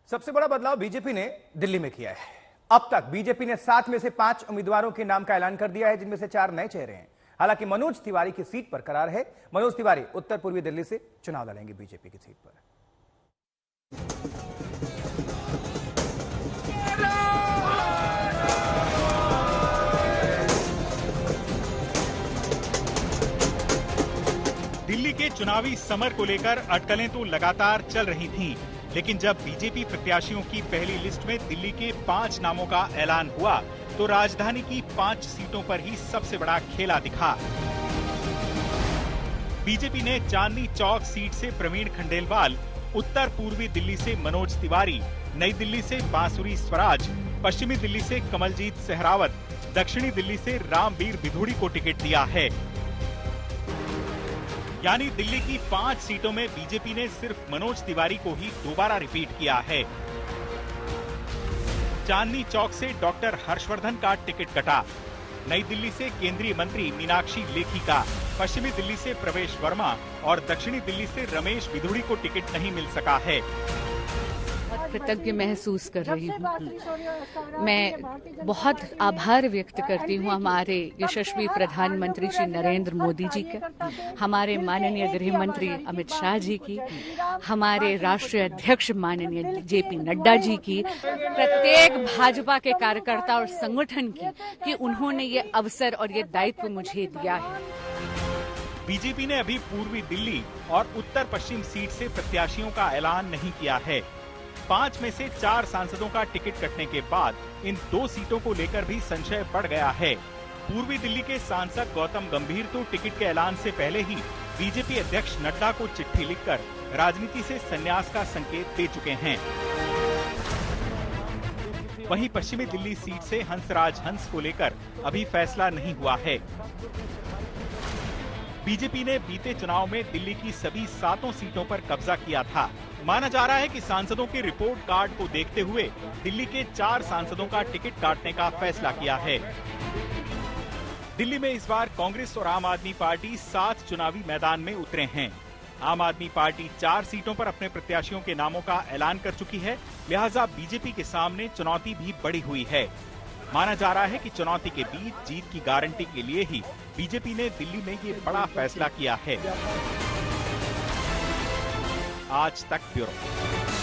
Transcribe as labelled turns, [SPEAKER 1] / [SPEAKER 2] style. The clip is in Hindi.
[SPEAKER 1] सबसे बड़ा बदलाव बीजेपी ने दिल्ली में किया है। अब तक बीजेपी ने 7 में से 5 उम्मीदवारों के नाम का ऐलान कर दिया है, जिनमें से 4 नए चेहरे हैं। हालांकि मनोज तिवारी की सीट पर करार है। मनोज तिवारी उत्तर पूर्वी दिल्ली से चुनाव लड़ेंगे बीजेपी की सीट पर।
[SPEAKER 2] दिल्ली के चुनावी समर को लेकर अटकलें तो लगातार चल रही थीं, लेकिन जब बीजेपी प्रत्याशियों की पहली लिस्ट में दिल्ली के 5 नामों का ऐलान हुआ, तो राजधानी की 5 सीटों पर ही सबसे बड़ा खेला दिखा। बीजेपी ने चांदनी चौक सीट से प्रवीण खंडेलवाल, उत्तर पूर्वी दिल्ली से मनोज तिवारी, नई दिल्ली से बांसुरी स्वराज, पश्चिमी दिल्ली से कमलजीत सहरावत, दक्षिणी दिल्ली से रामवीर बिधूड़ी को टिकट दिया है। यानी दिल्ली की 5 सीटों में बीजेपी ने सिर्फ मनोज तिवारी को ही दोबारा रिपीट किया है। चांदनी चौक से डॉक्टर हर्षवर्धन का टिकट कटा, नई दिल्ली से केंद्रीय मंत्री मीनाक्षी लेखी का, पश्चिमी दिल्ली से प्रवेश वर्मा और दक्षिणी दिल्ली से रमेश बिधूड़ी को टिकट नहीं मिल सका है।
[SPEAKER 3] कृतज्ञ महसूस कर रही हूँ। मैं बहुत आभार व्यक्त करती हूँ हमारे यशस्वी प्रधानमंत्री श्री नरेंद्र मोदी जी का, हमारे माननीय गृह मंत्री अमित शाह जी की, हमारे राष्ट्रीय अध्यक्ष माननीय जेपी नड्डा जी की, प्रत्येक भाजपा के कार्यकर्ता और संगठन की कि उन्होंने ये अवसर और ये दायित्व मुझे दिया है।
[SPEAKER 2] बीजेपी ने अभी पूर्वी दिल्ली और उत्तर पश्चिम सीट से प्रत्याशियों का ऐलान नहीं किया है। 5 में से 4 सांसदों का टिकट कटने के बाद इन 2 सीटों को लेकर भी संशय बढ़ गया है। पूर्वी दिल्ली के सांसद गौतम गंभीर तो टिकट के ऐलान से पहले ही बीजेपी अध्यक्ष नड्डा को चिट्ठी लिखकर राजनीति से संन्यास का संकेत दे चुके हैं। वहीं पश्चिमी दिल्ली सीट से हंसराज हंस को लेकर अभी फैसला नहीं हुआ है। बीजेपी ने बीते चुनाव में दिल्ली की सभी 7 सीटों पर कब्जा किया था। माना जा रहा है कि सांसदों के रिपोर्ट कार्ड को देखते हुए दिल्ली के 4 सांसदों का टिकट काटने का फैसला किया है। दिल्ली में इस बार कांग्रेस और आम आदमी पार्टी 7 चुनावी मैदान में उतरे हैं। आम आदमी पार्टी 4 सीटों पर अपने प्रत्याशियों के नामों का ऐलान कर चुकी है, लिहाजा बीजेपी के सामने चुनौती भी बढ़ी हुई है। माना जा रहा है कि चुनौती के बीच जीत की गारंटी के लिए ही बीजेपी ने दिल्ली में ये बड़ा फैसला किया है। आज तक ब्यूरो।